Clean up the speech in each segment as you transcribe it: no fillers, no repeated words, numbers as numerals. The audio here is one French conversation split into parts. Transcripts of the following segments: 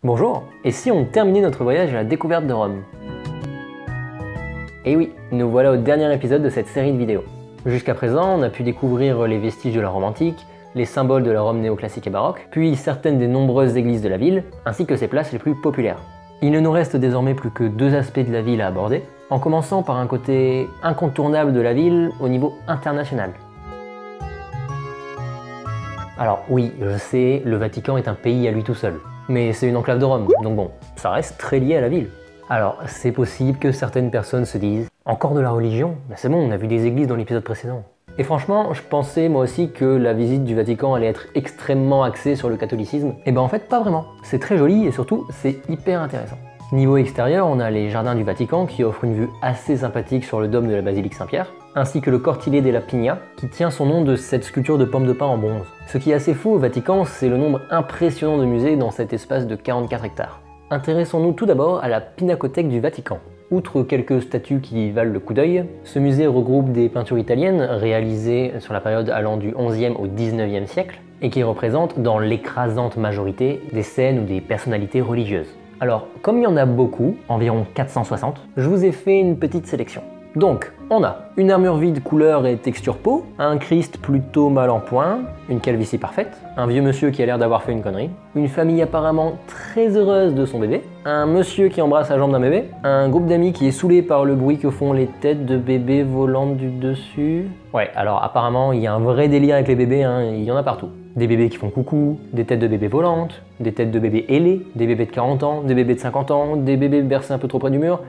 Bonjour, et si on terminait notre voyage à la découverte de Rome? Et oui, nous voilà au dernier épisode de cette série de vidéos. Jusqu'à présent, on a pu découvrir les vestiges de la Rome antique, les symboles de la Rome néoclassique et baroque, puis certaines des nombreuses églises de la ville, ainsi que ses places les plus populaires. Il ne nous reste désormais plus que deux aspects de la ville à aborder, en commençant par un côté incontournable de la ville au niveau international. Alors oui, je sais, le Vatican est un pays à lui tout seul, mais c'est une enclave de Rome, donc bon, ça reste très lié à la ville. Alors, c'est possible que certaines personnes se disent « Encore de la religion? Ben c'est bon, on a vu des églises dans l'épisode précédent. » Et franchement, je pensais moi aussi que la visite du Vatican allait être extrêmement axée sur le catholicisme. Et ben en fait, pas vraiment. C'est très joli et surtout, c'est hyper intéressant. Niveau extérieur, on a les jardins du Vatican qui offrent une vue assez sympathique sur le dôme de la basilique Saint-Pierre, ainsi que le Cortile della Pigna, qui tient son nom de cette sculpture de pomme de pin en bronze. Ce qui est assez fou au Vatican, c'est le nombre impressionnant de musées dans cet espace de 44 hectares. Intéressons-nous tout d'abord à la Pinacothèque du Vatican. Outre quelques statues qui valent le coup d'œil, ce musée regroupe des peintures italiennes réalisées sur la période allant du XIe au XIXe siècle et qui représentent dans l'écrasante majorité des scènes ou des personnalités religieuses. Alors, comme il y en a beaucoup, environ 460, je vous ai fait une petite sélection. Donc, on a une armure vide couleur et texture peau, un Christ plutôt mal en point, une calvitie parfaite, un vieux monsieur qui a l'air d'avoir fait une connerie, une famille apparemment très heureuse de son bébé, un monsieur qui embrasse la jambe d'un bébé, un groupe d'amis qui est saoulé par le bruit que font les têtes de bébés volantes du dessus... Ouais, alors apparemment il y a un vrai délire avec les bébés, hein, il y en a partout. Des bébés qui font coucou, des têtes de bébés volantes, des têtes de bébés ailés, des bébés de 40 ans, des bébés de 50 ans, des bébés bercés un peu trop près du mur,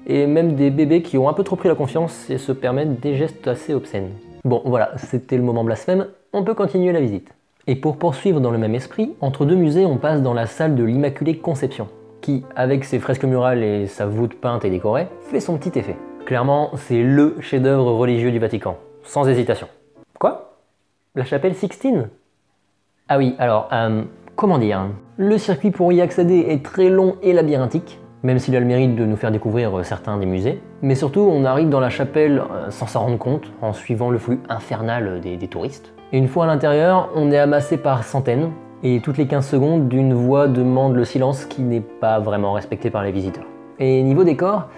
et même des bébés qui ont un peu trop pris la confiance et se permettent des gestes assez obscènes. Bon voilà, c'était le moment blasphème, on peut continuer la visite. Et pour poursuivre dans le même esprit, entre deux musées on passe dans la salle de l'Immaculée Conception, qui, avec ses fresques murales et sa voûte peinte et décorée, fait son petit effet. Clairement, c'est LE chef-d'œuvre religieux du Vatican, sans hésitation. Quoi? La chapelle Sixtine? Ah oui, alors, comment dire? Le circuit pour y accéder est très long et labyrinthique, même s'il a le mérite de nous faire découvrir certains des musées. Mais surtout, on arrive dans la chapelle sans s'en rendre compte, en suivant le flux infernal des touristes. Et une fois à l'intérieur, on est amassé par centaines, et toutes les 15 secondes, d'une voix demande le silence qui n'est pas vraiment respecté par les visiteurs. Et niveau décor,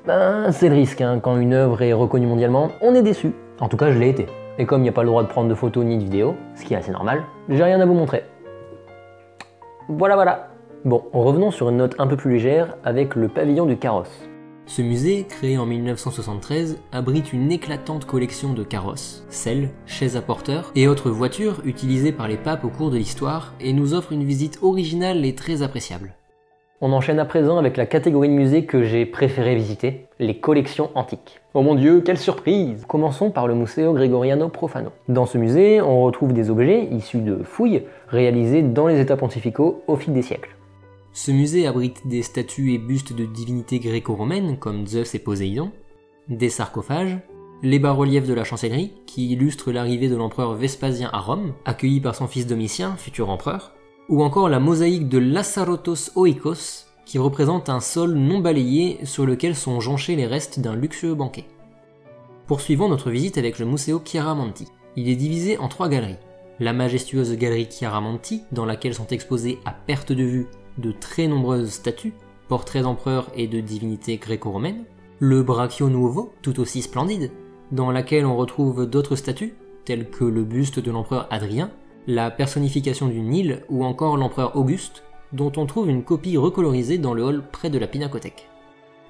ben, c'est le risque, hein. Quand une œuvre est reconnue mondialement, on est déçu. En tout cas, je l'ai été. Et comme il n'y a pas le droit de prendre de photos ni de vidéos, ce qui est assez normal, j'ai rien à vous montrer. Voilà. Bon, revenons sur une note un peu plus légère avec le pavillon du carrosse. Ce musée, créé en 1973, abrite une éclatante collection de carrosses, selles, chaises à porteurs et autres voitures utilisées par les papes au cours de l'histoire et nous offre une visite originale et très appréciable. On enchaîne à présent avec la catégorie de musées que j'ai préféré visiter, les collections antiques. Oh mon dieu, quelle surprise! Commençons par le Museo Gregoriano Profano. Dans ce musée, on retrouve des objets issus de fouilles réalisées dans les états pontificaux au fil des siècles. Ce musée abrite des statues et bustes de divinités gréco-romaines comme Zeus et Poséidon, des sarcophages, les bas-reliefs de la chancellerie qui illustrent l'arrivée de l'empereur Vespasien à Rome, accueilli par son fils Domitien, futur empereur, ou encore la mosaïque de Lazarotos Oikos qui représente un sol non balayé sur lequel sont jonchés les restes d'un luxueux banquet. Poursuivons notre visite avec le Museo Chiaramonti. Il est divisé en 3 galeries. La majestueuse galerie Chiaramonti, dans laquelle sont exposées à perte de vue de très nombreuses statues, portraits d'empereurs et de divinités gréco-romaines, le Braccio Nuovo, tout aussi splendide, dans laquelle on retrouve d'autres statues, telles que le buste de l'empereur Adrien, la personnification du Nil ou encore l'empereur Auguste, dont on trouve une copie recolorisée dans le hall près de la Pinacothèque.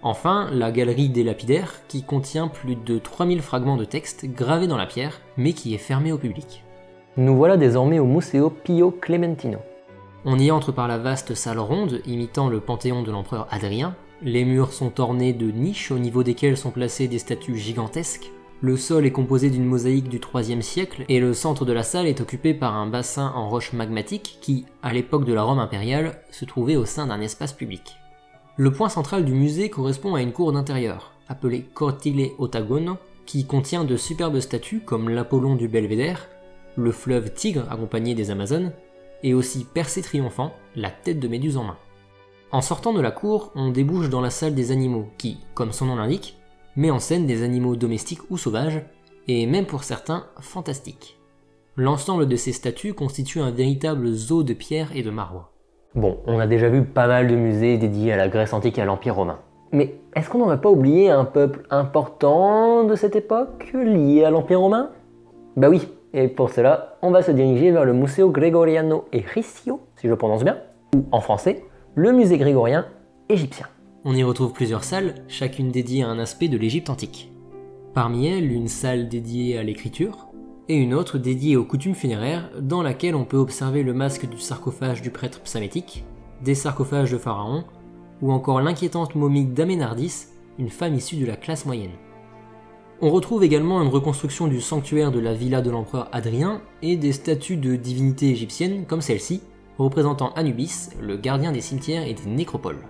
Enfin, la galerie des lapidaires, qui contient plus de 3000 fragments de texte gravés dans la pierre, mais qui est fermée au public. Nous voilà désormais au Museo Pio Clementino. On y entre par la vaste salle ronde imitant le panthéon de l'empereur Adrien. Les murs sont ornés de niches au niveau desquelles sont placées des statues gigantesques. Le sol est composé d'une mosaïque du IIIe siècle et le centre de la salle est occupé par un bassin en roche magmatique qui, à l'époque de la Rome impériale, se trouvait au sein d'un espace public. Le point central du musée correspond à une cour d'intérieur, appelée Cortile Ottagono, qui contient de superbes statues comme l'Apollon du Belvédère, le fleuve Tigre accompagné des Amazones, et aussi Persée triomphant, la tête de Méduse en main. En sortant de la cour, on débouche dans la salle des animaux qui, comme son nom l'indique, met en scène des animaux domestiques ou sauvages, et même pour certains, fantastiques. L'ensemble de ces statues constitue un véritable zoo de pierre et de marbre. Bon, on a déjà vu pas mal de musées dédiés à la Grèce antique et à l'Empire romain. Mais est-ce qu'on n'aurait pas oublié un peuple important de cette époque, lié à l'Empire romain? Bah oui, et pour cela, on va se diriger vers le Museo Gregoriano Egizio, si je prononce bien, ou en français, le musée grégorien égyptien. On y retrouve plusieurs salles, chacune dédiée à un aspect de l'Égypte antique. Parmi elles, une salle dédiée à l'écriture, et une autre dédiée aux coutumes funéraires, dans laquelle on peut observer le masque du sarcophage du prêtre psamétique, des sarcophages de pharaons, ou encore l'inquiétante momie d'Aménardis, une femme issue de la classe moyenne. On retrouve également une reconstruction du sanctuaire de la villa de l'empereur Hadrien et des statues de divinités égyptiennes comme celle-ci, représentant Anubis, le gardien des cimetières et des nécropoles.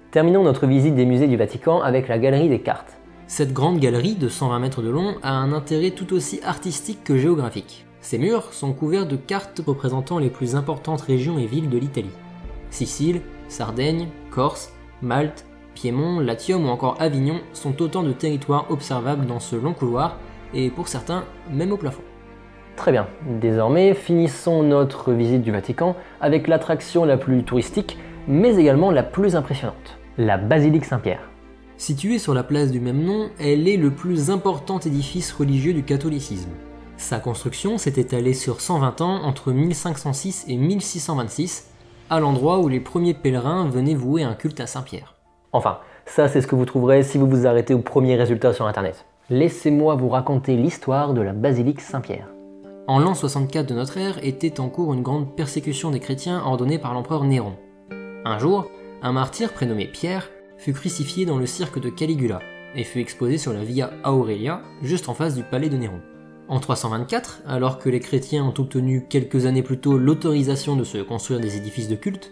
Terminons notre visite des musées du Vatican avec la galerie des cartes. Cette grande galerie de 120 mètres de long a un intérêt tout aussi artistique que géographique. Ses murs sont couverts de cartes représentant les plus importantes régions et villes de l'Italie. Sicile, Sardaigne, Corse, Malte, Piémont, Latium ou encore Avignon sont autant de territoires observables dans ce long couloir, et pour certains, même au plafond. Très bien, désormais finissons notre visite du Vatican avec l'attraction la plus touristique, mais également la plus impressionnante, la basilique Saint-Pierre. Située sur la place du même nom, elle est le plus important édifice religieux du catholicisme. Sa construction s'est étalée sur 120 ans entre 1506 et 1626, à l'endroit où les premiers pèlerins venaient vouer un culte à Saint-Pierre. Enfin, ça c'est ce que vous trouverez si vous vous arrêtez aux premiers résultats sur internet. Laissez-moi vous raconter l'histoire de la basilique Saint-Pierre. En l'an 64 de notre ère était en cours une grande persécution des chrétiens ordonnée par l'empereur Néron. Un jour, un martyr prénommé Pierre fut crucifié dans le cirque de Caligula et fut exposé sur la Via Aurelia, juste en face du palais de Néron. En 324, alors que les chrétiens ont obtenu quelques années plus tôt l'autorisation de se construire des édifices de culte,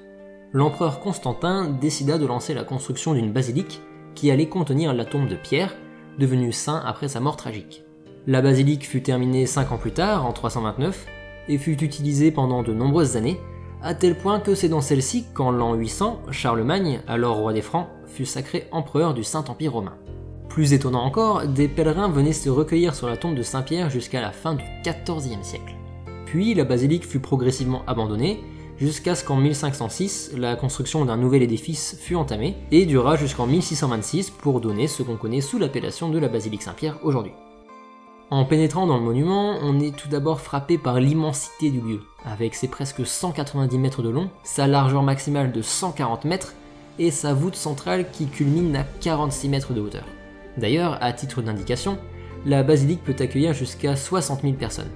l'empereur Constantin décida de lancer la construction d'une basilique qui allait contenir la tombe de Pierre, devenu saint après sa mort tragique. La basilique fut terminée 5 ans plus tard, en 329, et fut utilisée pendant de nombreuses années, à tel point que c'est dans celle-ci qu'en l'an 800, Charlemagne, alors roi des Francs, fut sacré empereur du Saint-Empire romain. Plus étonnant encore, des pèlerins venaient se recueillir sur la tombe de Saint-Pierre jusqu'à la fin du XIVe siècle. Puis la basilique fut progressivement abandonnée, jusqu'à ce qu'en 1506, la construction d'un nouvel édifice fut entamée, et dura jusqu'en 1626 pour donner ce qu'on connaît sous l'appellation de la basilique Saint-Pierre aujourd'hui. En pénétrant dans le monument, on est tout d'abord frappé par l'immensité du lieu, avec ses presque 190 mètres de long, sa largeur maximale de 140 mètres, et sa voûte centrale qui culmine à 46 mètres de hauteur. D'ailleurs, à titre d'indication, la basilique peut accueillir jusqu'à 60 000 personnes.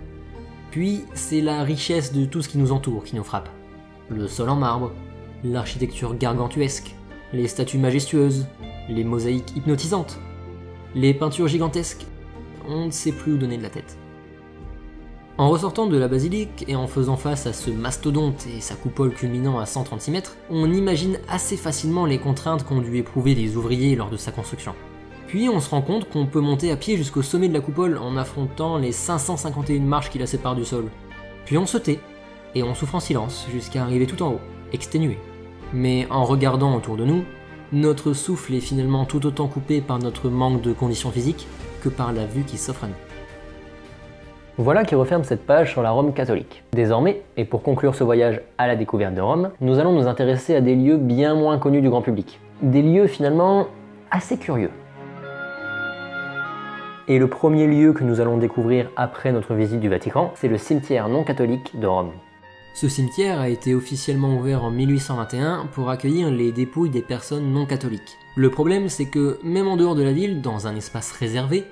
Puis, c'est la richesse de tout ce qui nous entoure qui nous frappe. Le sol en marbre, l'architecture gargantuesque, les statues majestueuses, les mosaïques hypnotisantes, les peintures gigantesques, on ne sait plus où donner de la tête. En ressortant de la basilique et en faisant face à ce mastodonte et sa coupole culminant à 136 mètres, on imagine assez facilement les contraintes qu'ont dû éprouver les ouvriers lors de sa construction. Puis on se rend compte qu'on peut monter à pied jusqu'au sommet de la coupole en affrontant les 551 marches qui la séparent du sol. Puis on se tait, et on souffre en silence jusqu'à arriver tout en haut, exténué. Mais en regardant autour de nous, notre souffle est finalement tout autant coupé par notre manque de conditions physiques que par la vue qui s'offre à nous. Voilà qui referme cette page sur la Rome catholique. Désormais, et pour conclure ce voyage à la découverte de Rome, nous allons nous intéresser à des lieux bien moins connus du grand public. Des lieux finalement assez curieux. Et le premier lieu que nous allons découvrir après notre visite du Vatican, c'est le cimetière non catholique de Rome. Ce cimetière a été officiellement ouvert en 1821 pour accueillir les dépouilles des personnes non catholiques. Le problème, c'est que même en dehors de la ville, dans un espace réservé,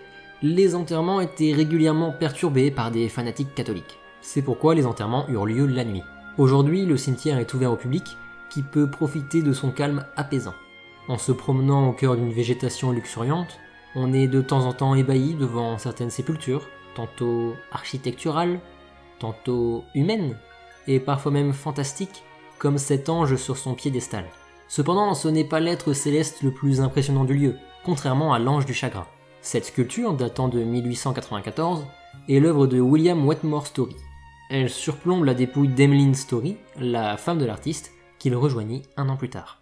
les enterrements étaient régulièrement perturbés par des fanatiques catholiques. C'est pourquoi les enterrements eurent lieu la nuit. Aujourd'hui, le cimetière est ouvert au public, qui peut profiter de son calme apaisant. En se promenant au cœur d'une végétation luxuriante, on est de temps en temps ébahi devant certaines sépultures, tantôt architecturales, tantôt humaines, et parfois même fantastiques, comme cet ange sur son piédestal. Cependant, ce n'est pas l'être céleste le plus impressionnant du lieu, contrairement à l'ange du chagrin. Cette sculpture, datant de 1894, est l'œuvre de William Wetmore Story. Elle surplombe la dépouille d'Emmeline Story, la femme de l'artiste, qu'il rejoignit un an plus tard.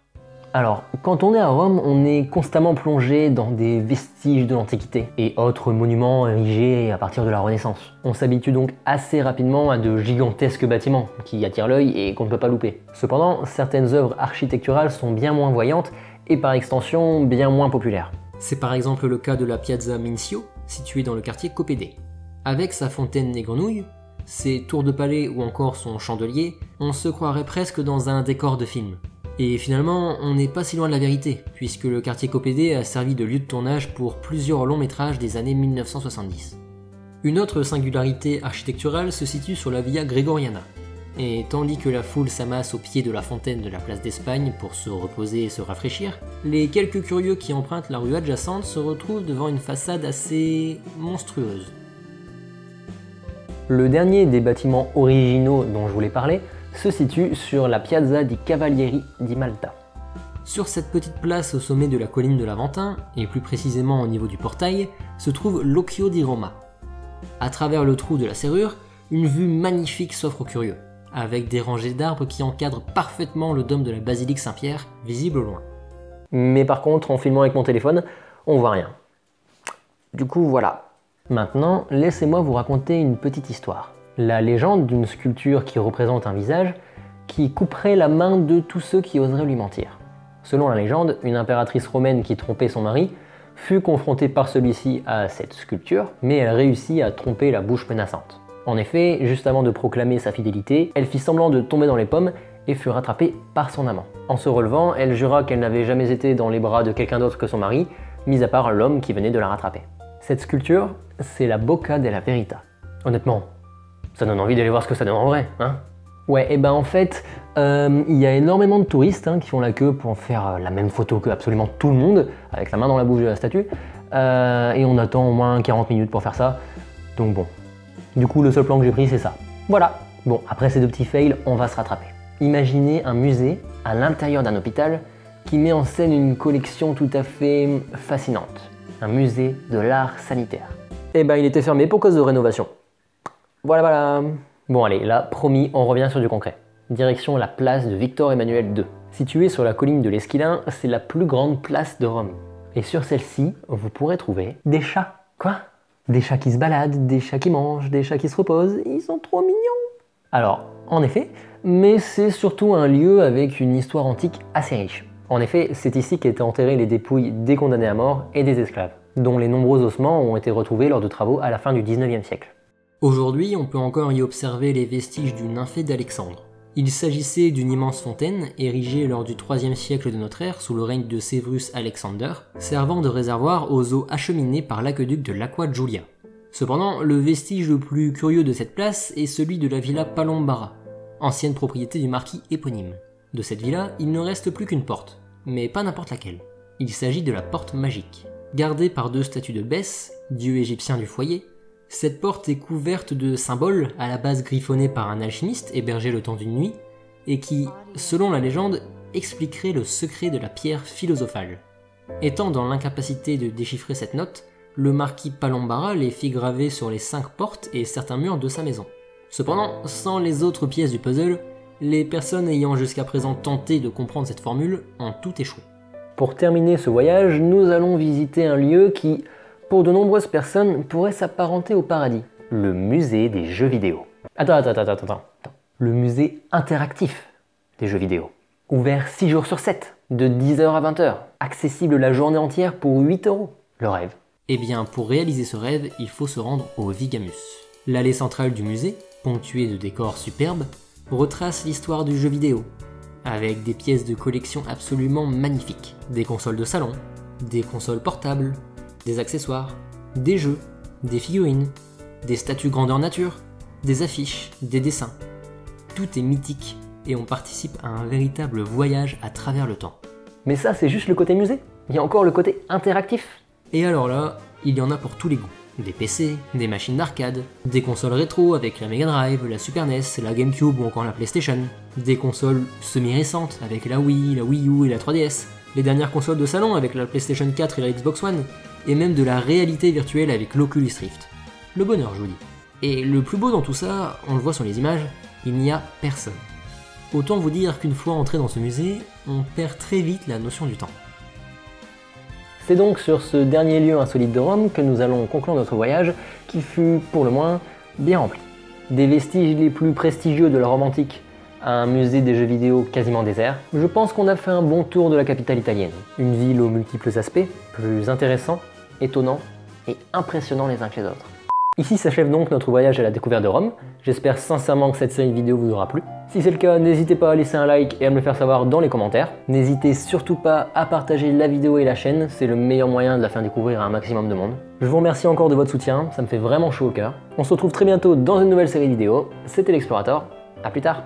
Alors, quand on est à Rome, on est constamment plongé dans des vestiges de l'Antiquité et autres monuments érigés à partir de la Renaissance. On s'habitue donc assez rapidement à de gigantesques bâtiments qui attirent l'œil et qu'on ne peut pas louper. Cependant, certaines œuvres architecturales sont bien moins voyantes et par extension bien moins populaires. C'est par exemple le cas de la Piazza Mincio, située dans le quartier Coppédè. Avec sa fontaine des grenouilles, ses tours de palais ou encore son chandelier, on se croirait presque dans un décor de film. Et finalement, on n'est pas si loin de la vérité, puisque le quartier Coppédè a servi de lieu de tournage pour plusieurs longs métrages des années 1970. Une autre singularité architecturale se situe sur la Via Gregoriana. Et tandis que la foule s'amasse au pied de la fontaine de la place d'Espagne pour se reposer et se rafraîchir, les quelques curieux qui empruntent la rue adjacente se retrouvent devant une façade assez monstrueuse. Le dernier des bâtiments originaux dont je voulais parler se situe sur la Piazza di Cavalieri di Malta. Sur cette petite place au sommet de la colline de l'Aventin, et plus précisément au niveau du portail, se trouve l'Occhio di Roma. À travers le trou de la serrure, une vue magnifique s'offre aux curieux, avec des rangées d'arbres qui encadrent parfaitement le dôme de la basilique Saint-Pierre, visible au loin. Mais par contre, en filmant avec mon téléphone, on voit rien. Du coup, voilà. Maintenant, laissez-moi vous raconter une petite histoire. La légende d'une sculpture qui représente un visage qui couperait la main de tous ceux qui oseraient lui mentir. Selon la légende, une impératrice romaine qui trompait son mari fut confrontée par celui-ci à cette sculpture, mais elle réussit à tromper la bouche menaçante. En effet, juste avant de proclamer sa fidélité, elle fit semblant de tomber dans les pommes et fut rattrapée par son amant. En se relevant, elle jura qu'elle n'avait jamais été dans les bras de quelqu'un d'autre que son mari, mis à part l'homme qui venait de la rattraper. Cette sculpture, c'est la Bocca della Verità. Honnêtement, ça donne envie d'aller voir ce que ça donne en vrai, hein? Ouais, et ben en fait, il y a énormément de touristes qui font la queue pour faire la même photo que absolument tout le monde, avec la main dans la bouche de la statue, et on attend au moins 40 minutes pour faire ça, donc bon. Du coup, le seul plan que j'ai pris, c'est ça. Voilà. Bon, après ces deux petits fails, on va se rattraper. Imaginez un musée à l'intérieur d'un hôpital qui met en scène une collection tout à fait fascinante. Un musée de l'art sanitaire. Et ben il était fermé pour cause de rénovation. Voilà. Bon allez, là, promis, on revient sur du concret. Direction la place de Victor Emmanuel II. Située sur la colline de l'Esquilin, c'est la plus grande place de Rome. Et sur celle-ci, vous pourrez trouver des chats. Quoi? Des chats qui se baladent, des chats qui mangent, des chats qui se reposent, ils sont trop mignons. Alors, en effet, mais c'est surtout un lieu avec une histoire antique assez riche. En effet, c'est ici qu'étaient enterrées les dépouilles des condamnés à mort et des esclaves, dont les nombreux ossements ont été retrouvés lors de travaux à la fin du 19e siècle. Aujourd'hui, on peut encore y observer les vestiges du nymphée d'Alexandre. Il s'agissait d'une immense fontaine érigée lors du 3e siècle de notre ère sous le règne de Severus Alexander, servant de réservoir aux eaux acheminées par l'aqueduc de l'Aqua Giulia. Cependant, le vestige le plus curieux de cette place est celui de la villa Palombara, ancienne propriété du marquis éponyme. De cette villa, il ne reste plus qu'une porte, mais pas n'importe laquelle. Il s'agit de la porte magique. Gardée par deux statues de Bès, dieu égyptien du foyer, cette porte est couverte de symboles à la base griffonnés par un alchimiste hébergé le temps d'une nuit, et qui, selon la légende, expliquerait le secret de la pierre philosophale. Étant dans l'incapacité de déchiffrer cette note, le marquis Palombara les fit graver sur les 5 portes et certains murs de sa maison. Cependant, sans les autres pièces du puzzle, les personnes ayant jusqu'à présent tenté de comprendre cette formule ont tout échoué. Pour terminer ce voyage, nous allons visiter un lieu qui, pour de nombreuses personnes, pourrait s'apparenter au paradis. Le musée des jeux vidéo. Attends. Le musée interactif des jeux vidéo. Ouvert 6 jours sur 7, de 10h à 20h. Accessible la journée entière pour 8 €. Le rêve. Eh bien, pour réaliser ce rêve, il faut se rendre au Vigamus. L'allée centrale du musée, ponctuée de décors superbes, retrace l'histoire du jeu vidéo, avec des pièces de collection absolument magnifiques. Des consoles de salon, des consoles portables, des accessoires, des jeux, des figurines, des statues grandeur nature, des affiches, des dessins. Tout est mythique et on participe à un véritable voyage à travers le temps. Mais ça, c'est juste le côté musée. Il y a encore le côté interactif. Et alors là, il y en a pour tous les goûts. Des PC, des machines d'arcade, des consoles rétro avec la Mega Drive, la Super NES, la GameCube ou encore la PlayStation, des consoles semi-récentes avec la Wii, la Wii U et la 3DS, les dernières consoles de salon avec la PlayStation 4 et la Xbox One, et même de la réalité virtuelle avec l'Oculus Rift. Le bonheur, je vous dis. Et le plus beau dans tout ça, on le voit sur les images, il n'y a personne. Autant vous dire qu'une fois entré dans ce musée, on perd très vite la notion du temps. C'est donc sur ce dernier lieu insolite de Rome que nous allons conclure notre voyage, qui fut, pour le moins, bien rempli. Des vestiges les plus prestigieux de la Rome antique à un musée des jeux vidéo quasiment désert, je pense qu'on a fait un bon tour de la capitale italienne. Une ville aux multiples aspects, plus intéressants, étonnants et impressionnants les uns que les autres. Ici s'achève donc notre voyage à la découverte de Rome. J'espère sincèrement que cette série de vidéos vous aura plu. Si c'est le cas, n'hésitez pas à laisser un like et à me le faire savoir dans les commentaires. N'hésitez surtout pas à partager la vidéo et la chaîne, c'est le meilleur moyen de la faire découvrir à un maximum de monde. Je vous remercie encore de votre soutien, ça me fait vraiment chaud au cœur. On se retrouve très bientôt dans une nouvelle série de vidéos. C'était l'Explorator, à plus tard.